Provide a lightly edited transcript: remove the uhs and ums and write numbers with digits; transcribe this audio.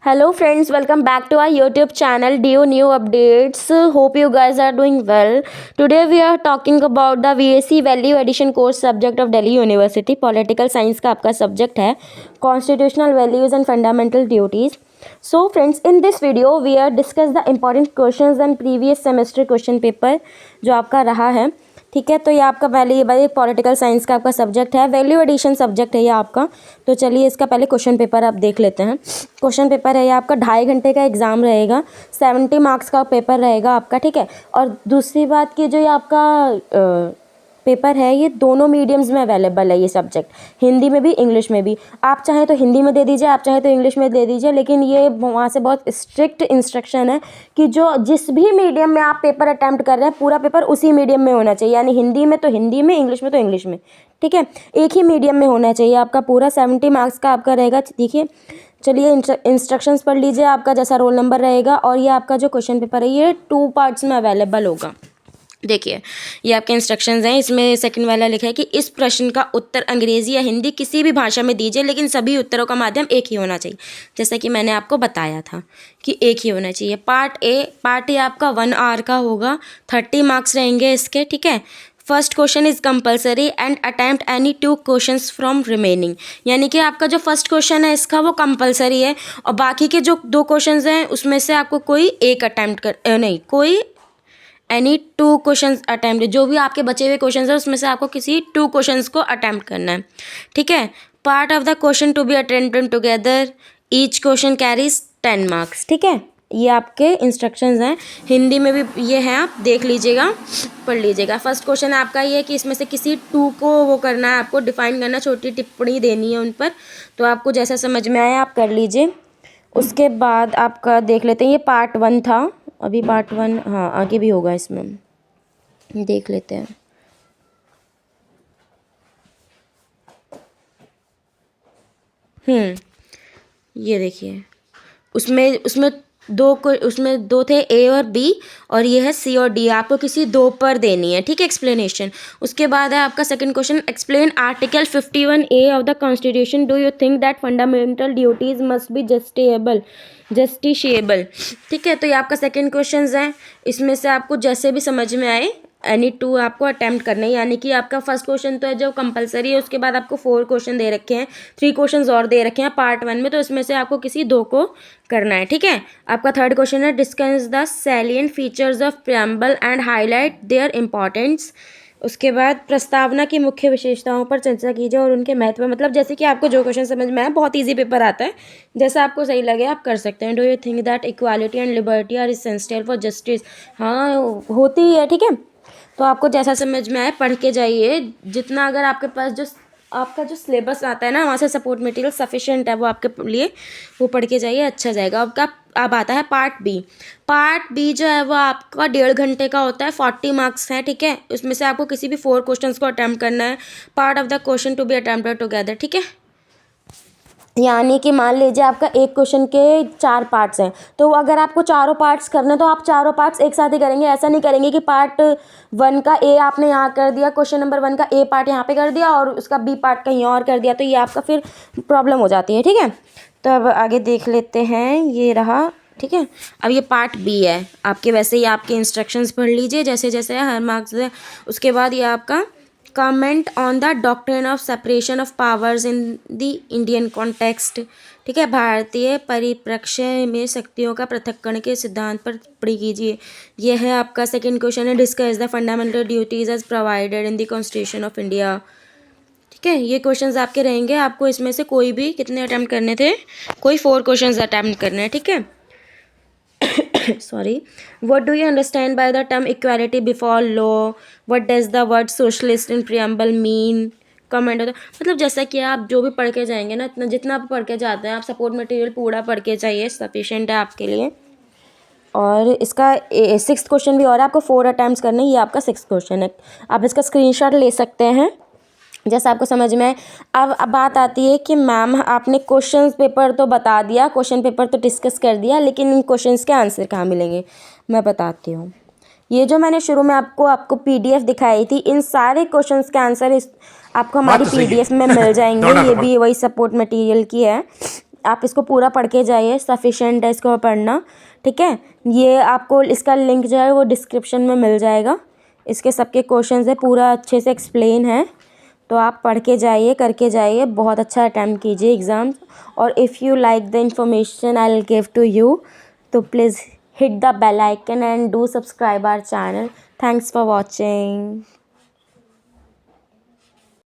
Hello friends, welcome back to our YouTube channel DO New Updates. Hope you guys are doing well. Today we are talking about the VSc Value Addition course subject of Delhi University. Political Science का आपका subject है Constitutional Values and Fundamental Duties. So friends, in this video we are discuss the important questions and previous semester question paper जो आपका रहा है. ठीक है, तो ये आपका पहले ये पॉलिटिकल साइंस का आपका सब्जेक्ट है, वैल्यू एडिशन सब्जेक्ट है ये आपका. तो चलिए इसका पहले क्वेश्चन पेपर आप देख लेते हैं. क्वेश्चन पेपर है ये आपका 2.5 घंटे का एग्ज़ाम रहेगा, 70 मार्क्स का पेपर रहेगा आपका. ठीक है, और दूसरी बात कि जो ये आपका पेपर है ये दोनों मीडियम्स में अवेलेबल है ये सब्जेक्ट, हिंदी में भी इंग्लिश में भी. आप चाहें तो हिंदी में दे दीजिए, आप चाहें तो इंग्लिश में दे दीजिए, लेकिन ये वहाँ से बहुत स्ट्रिक्ट इंस्ट्रक्शन है कि जो जिस भी मीडियम में आप पेपर अटैम्प्ट कर रहे हैं पूरा पेपर उसी मीडियम में होना चाहिए. यानी हिंदी में तो हिंदी में, इंग्लिश में तो इंग्लिश में. ठीक है, एक ही मीडियम में होना चाहिए आपका. पूरा 70 मार्क्स का आपका रहेगा. देखिए चलिए इंस्ट्रक्शंस पढ़ लीजिए, आपका जैसा रोल नंबर रहेगा. और ये आपका जो क्वेश्चन पेपर है ये 2 पार्ट्स में अवेलेबल होगा. देखिए ये आपके इंस्ट्रक्शंस हैं, इसमें सेकंड वाला लिखा है कि इस प्रश्न का उत्तर अंग्रेजी या हिंदी किसी भी भाषा में दीजिए, लेकिन सभी उत्तरों का माध्यम एक ही होना चाहिए. जैसा कि मैंने आपको बताया था कि एक ही होना चाहिए. पार्ट ए आपका 1 आवर का होगा, 30 मार्क्स रहेंगे इसके. ठीक है, first question is compulsory and attempt any 2 questions from remaining. यानी कि आपका जो फर्स्ट क्वेश्चन है इसका वो कंपलसरी है, और बाकी के जो 2 क्वेश्चंस हैं उसमें से आपको कोई एक अटैम्प्ट कोई एनी 2 क्वेश्चन अटैम्प्ट, जो भी आपके बचे हुए क्वेश्चन है उसमें से आपको किसी 2 क्वेश्चन को अटैम्प्ट करना है. ठीक है, part of the question to be attempted together, each question carries 10 marks. ठीक है, ये आपके इंस्ट्रक्शंस हैं, हिंदी में भी ये हैं, आप देख लीजिएगा, पढ़ लीजिएगा. फर्स्ट क्वेश्चन आपका ये है कि इसमें से किसी 2 को वो करना है, आपको डिफाइन करना, छोटी टिप्पणी देनी है उन पर. तो आपको जैसा समझ में आया आप कर लीजिए. उसके बाद आपका देख लेते हैं, ये पार्ट 1 था, अभी पार्ट 1 हाँ आगे भी होगा, इसमें देख लेते हैं. ये देखिए उसमें दो थे, ए और बी, और ये है सी और डी. आपको किसी 2 पर देनी है. ठीक है, एक्सप्लेनेशन. उसके बाद है आपका second question, explain article 51A of the constitution. Do you think that fundamental duties must be justiciable. ठीक है, तो ये आपका सेकंड क्वेश्चन है. इसमें से आपको जैसे भी समझ में आए एनी 2 आपको अटैम्प्ट करने हैं. यानी कि आपका फर्स्ट क्वेश्चन तो है जो कंपलसरी है, उसके बाद आपको 4 क्वेश्चन दे रखे हैं, 3 क्वेश्चन और दे रखे हैं पार्ट 1 में, तो इसमें से आपको किसी 2 को करना है. ठीक है, आपका थर्ड क्वेश्चन है, discuss the salient features of preamble and highlight their importance. उसके बाद प्रस्तावना की मुख्य विशेषताओं पर चर्चा कीजिए और उनके महत्व. मतलब जैसे कि आपको जो क्वेश्चन समझ में आए, बहुत ईजी पेपर आता है, जैसा आपको सही लगे आप कर सकते हैं. Do you think that equality and liberty are essential for justice. हाँ होती ही है. ठीक है, तो आपको जैसा समझ में आए पढ़ के जाइए. जितना अगर आपके पास जो आपका जो सिलेबस आता है ना, वहाँ से सपोर्ट मटेरियल सफिशिएंट है वो आपके लिए, वो पढ़ के जाइए, अच्छा जाएगा. अब आता है पार्ट बी जो है वो आपका 1.5 घंटे का होता है, 40 मार्क्स हैं. ठीक है, उसमें से आपको किसी भी 4 क्वेश्चंस को अटैम्प्ट करना है. Part of the question to be attempted together. ठीक है, यानी कि मान लीजिए आपका एक क्वेश्चन के 4 पार्ट्स हैं, तो अगर आपको चारों पार्ट्स करने तो आप चारों पार्ट्स एक साथ ही करेंगे. ऐसा नहीं करेंगे कि पार्ट 1 का ए आपने यहाँ कर दिया, क्वेश्चन नंबर 1 का ए पार्ट यहाँ पे कर दिया और उसका बी पार्ट कहीं और कर दिया, तो ये आपका फिर प्रॉब्लम हो जाती है. ठीक है, तो अब आगे देख लेते हैं, ये रहा. ठीक है, अब ये पार्ट बी है आपके. वैसे ही आपके इंस्ट्रक्शंस पढ़ लीजिए जैसे जैसे हर मार्क्स है. उसके बाद ये आपका comment on the doctrine of separation of powers in the Indian context. ठीक है, भारतीय परिप्रेक्ष्य में शक्तियों का पृथक्करण के सिद्धांत पर टिप्पणी कीजिए. यह है आपका सेकंड क्वेश्चन है, discuss the fundamental duties as provided in the constitution of India. ठीक है, ये क्वेश्चंस आपके रहेंगे. आपको इसमें से कोई भी कितने अटैम्प्ट करने थे, कोई 4 क्वेश्चंस अटैम्प्ट करने हैं. ठीक है, sorry, what do you understand by the term equality before law? What does the word socialist in preamble mean? Comment होता है. मतलब जैसा कि आप जो भी पढ़ के जाएंगे ना, इतना जितना आप पढ़ के जाते हैं, आप सपोर्ट मटेरियल पूरा पढ़ के जाइए, सफिशिएंट है आपके लिए. और इसका 6th क्वेश्चन भी और आपको 4 अटैम्प्ट्स करने, ये आपका 6th क्वेश्चन है. आप इसका स्क्रीनशॉट ले सकते हैं जैसा आपको समझ में आए. अब बात आती है कि मैम आपने क्वेश्चन पेपर तो बता दिया, क्वेश्चन पेपर तो डिस्कस कर दिया, लेकिन इन क्वेश्चंस के आंसर कहाँ मिलेंगे. मैं बताती हूँ. ये जो मैंने शुरू में आपको PDF दिखाई थी, इन सारे क्वेश्चंस के आंसर आपको हमारी PDF में मिल जाएंगे. ये भी वही सपोर्ट मटेरियल की है. आप इसको पूरा पढ़ के जाइए, सफिशेंट है इसको पढ़ना, ठीक है। ये आपको इसका लिंक जो है वो डिस्क्रिप्शन में मिल जाएगा। इसके सबके क्वेश्चंस है, पूरा अच्छे से एक्सप्लेन है, तो आप पढ़ के जाइए, करके जाइए, बहुत अच्छा अटैम्प्ट कीजिए एग्ज़ाम। और if you like the information I will give to you, तो please hit the bell icon and do subscribe our channel. Thanks for watching.